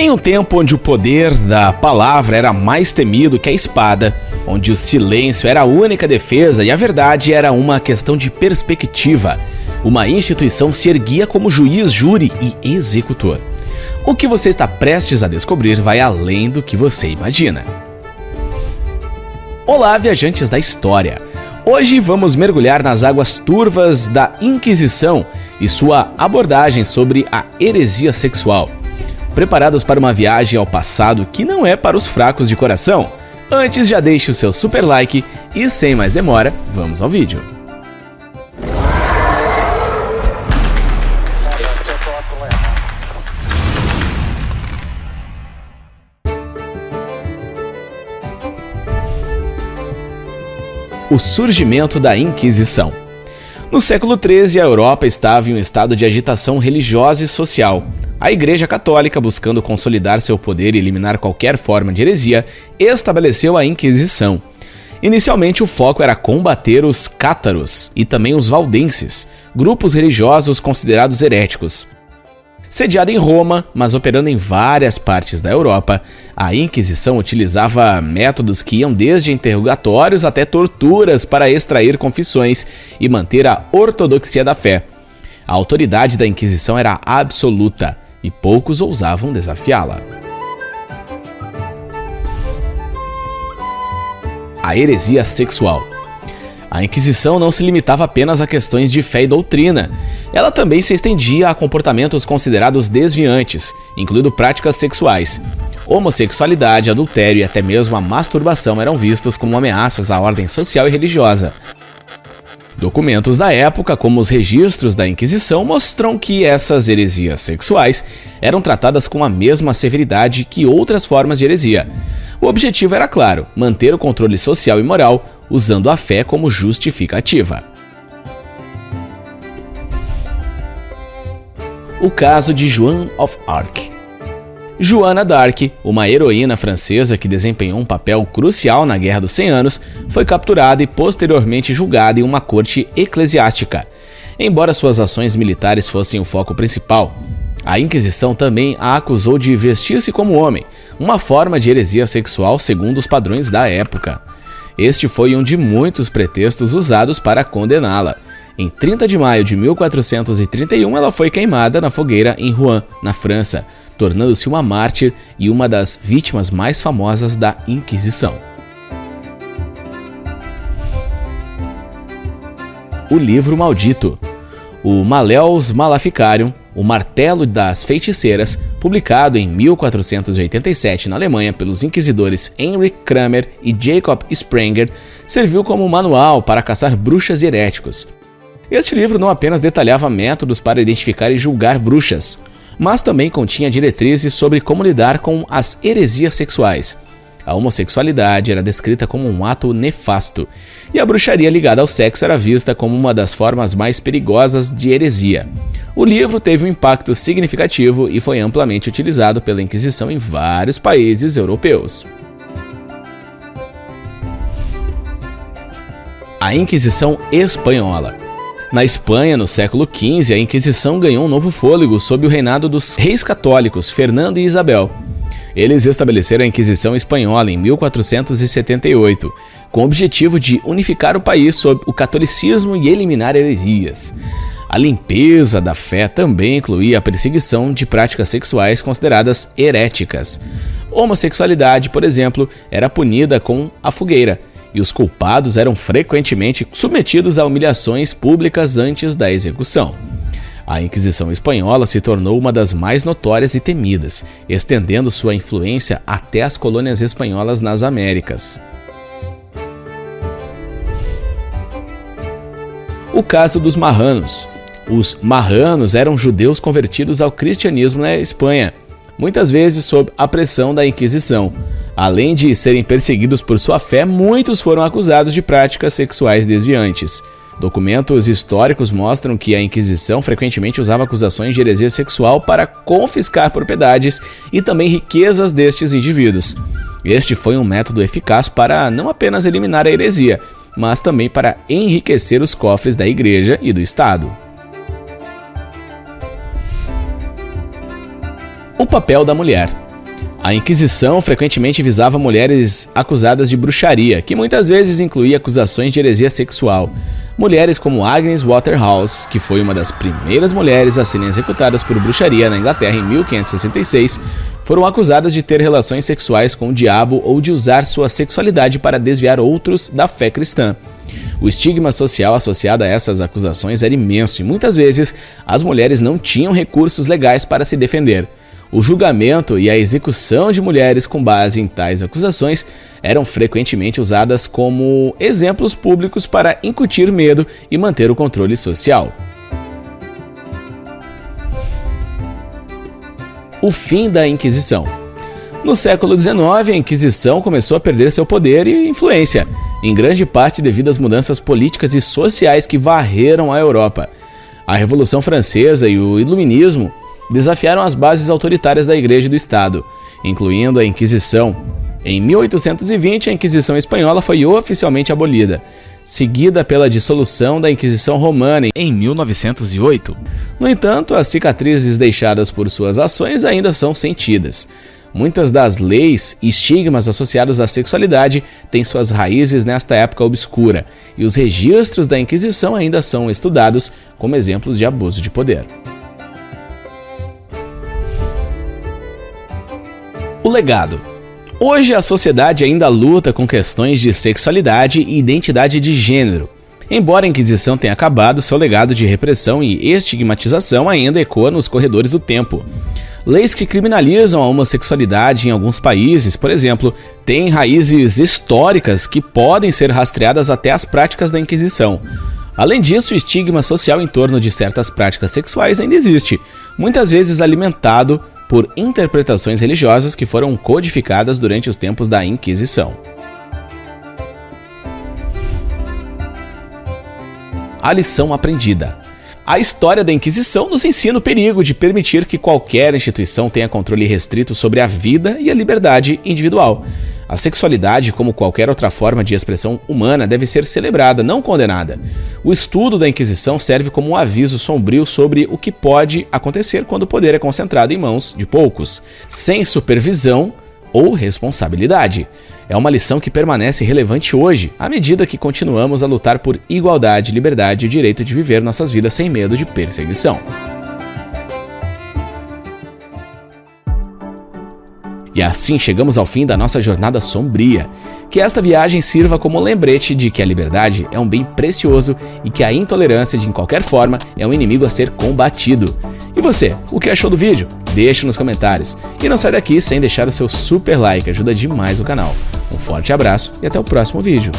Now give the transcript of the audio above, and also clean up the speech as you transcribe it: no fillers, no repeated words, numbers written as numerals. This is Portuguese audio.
Em um tempo onde o poder da palavra era mais temido que a espada, onde o silêncio era a única defesa e a verdade era uma questão de perspectiva, uma instituição se erguia como juiz, júri e executor. O que você está prestes a descobrir vai além do que você imagina. Olá, viajantes da história! Hoje vamos mergulhar nas águas turvas da Inquisição e sua abordagem sobre a heresia sexual. Preparados para uma viagem ao passado que não é para os fracos de coração? Antes, já deixe o seu super like e, sem mais demora, vamos ao vídeo. O surgimento da Inquisição. No século XIII, a Europa estava em um estado de agitação religiosa e social. A Igreja Católica, buscando consolidar seu poder e eliminar qualquer forma de heresia, estabeleceu a Inquisição. Inicialmente, o foco era combater os cátaros e também os valdenses, grupos religiosos considerados heréticos. Sediada em Roma, mas operando em várias partes da Europa, a Inquisição utilizava métodos que iam desde interrogatórios até torturas para extrair confissões e manter a ortodoxia da fé. A autoridade da Inquisição era absoluta e poucos ousavam desafiá-la. A heresia sexual. A Inquisição não se limitava apenas a questões de fé e doutrina. Ela também se estendia a comportamentos considerados desviantes, incluindo práticas sexuais. Homossexualidade, adultério e até mesmo a masturbação eram vistos como ameaças à ordem social e religiosa. Documentos da época, como os registros da Inquisição, mostram que essas heresias sexuais eram tratadas com a mesma severidade que outras formas de heresia. O objetivo era claro: manter o controle social e moral, usando a fé como justificativa. O caso de Joan of Arc. Joana d'Arc, uma heroína francesa que desempenhou um papel crucial na Guerra dos 100 Anos, foi capturada e posteriormente julgada em uma corte eclesiástica. Embora suas ações militares fossem o foco principal, a Inquisição também a acusou de vestir-se como homem, uma forma de heresia sexual segundo os padrões da época. Este foi um de muitos pretextos usados para condená-la. Em 30 de maio de 1431, ela foi queimada na fogueira em Rouen, na França, tornando-se uma mártir e uma das vítimas mais famosas da Inquisição. O livro maldito. O Maleus Maleficarium, o Martelo das Feiticeiras, publicado em 1487 na Alemanha pelos inquisidores Heinrich Kramer e Jacob Sprenger, serviu como manual para caçar bruxas e heréticos. Este livro não apenas detalhava métodos para identificar e julgar bruxas, mas também continha diretrizes sobre como lidar com as heresias sexuais. A homossexualidade era descrita como um ato nefasto, e a bruxaria ligada ao sexo era vista como uma das formas mais perigosas de heresia. O livro teve um impacto significativo e foi amplamente utilizado pela Inquisição em vários países europeus. A Inquisição Espanhola. Na Espanha, no século XV, a Inquisição ganhou um novo fôlego sob o reinado dos reis católicos Fernando e Isabel. Eles estabeleceram a Inquisição Espanhola em 1478, com o objetivo de unificar o país sob o catolicismo e eliminar heresias. A limpeza da fé também incluía a perseguição de práticas sexuais consideradas heréticas. Homossexualidade, por exemplo, era punida com a fogueira, e os culpados eram frequentemente submetidos a humilhações públicas antes da execução. A Inquisição Espanhola se tornou uma das mais notórias e temidas, estendendo sua influência até as colônias espanholas nas Américas. O caso dos marranos. Os marranos eram judeus convertidos ao cristianismo na Espanha, muitas vezes sob a pressão da Inquisição. Além de serem perseguidos por sua fé, muitos foram acusados de práticas sexuais desviantes. Documentos históricos mostram que a Inquisição frequentemente usava acusações de heresia sexual para confiscar propriedades e também riquezas destes indivíduos. Este foi um método eficaz para não apenas eliminar a heresia, mas também para enriquecer os cofres da Igreja e do Estado. O papel da mulher. A Inquisição frequentemente visava mulheres acusadas de bruxaria, que muitas vezes incluía acusações de heresia sexual. Mulheres como Agnes Waterhouse, que foi uma das primeiras mulheres a serem executadas por bruxaria na Inglaterra em 1566, foram acusadas de ter relações sexuais com o diabo ou de usar sua sexualidade para desviar outros da fé cristã. O estigma social associado a essas acusações era imenso e muitas vezes as mulheres não tinham recursos legais para se defender. O julgamento e a execução de mulheres com base em tais acusações eram frequentemente usadas como exemplos públicos para incutir medo e manter o controle social. O fim da Inquisição. No século XIX, a Inquisição começou a perder seu poder e influência, em grande parte devido às mudanças políticas e sociais que varreram a Europa. A Revolução Francesa e o Iluminismo desafiaram as bases autoritárias da Igreja e do Estado, incluindo a Inquisição. Em 1820, a Inquisição Espanhola foi oficialmente abolida, seguida pela dissolução da Inquisição Romana em 1908. No entanto, as cicatrizes deixadas por suas ações ainda são sentidas. Muitas das leis e estigmas associados à sexualidade têm suas raízes nesta época obscura, e os registros da Inquisição ainda são estudados como exemplos de abuso de poder. O legado. Hoje a sociedade ainda luta com questões de sexualidade e identidade de gênero. Embora a Inquisição tenha acabado, seu legado de repressão e estigmatização ainda ecoa nos corredores do tempo. Leis que criminalizam a homossexualidade em alguns países, por exemplo, têm raízes históricas que podem ser rastreadas até as práticas da Inquisição. Além disso, o estigma social em torno de certas práticas sexuais ainda existe, muitas vezes alimentado por interpretações religiosas que foram codificadas durante os tempos da Inquisição. A lição aprendida. A história da Inquisição nos ensina o perigo de permitir que qualquer instituição tenha controle restrito sobre a vida e a liberdade individual. A sexualidade, como qualquer outra forma de expressão humana, deve ser celebrada, não condenada. O estudo da Inquisição serve como um aviso sombrio sobre o que pode acontecer quando o poder é concentrado em mãos de poucos, sem supervisão ou responsabilidade. É uma lição que permanece relevante hoje, à medida que continuamos a lutar por igualdade, liberdade e o direito de viver nossas vidas sem medo de perseguição. E assim chegamos ao fim da nossa jornada sombria. Que esta viagem sirva como lembrete de que a liberdade é um bem precioso e que a intolerância de qualquer forma é um inimigo a ser combatido. E você, o que achou do vídeo? Deixe nos comentários. E não sai daqui sem deixar o seu super like, ajuda demais o canal. Um forte abraço e até o próximo vídeo.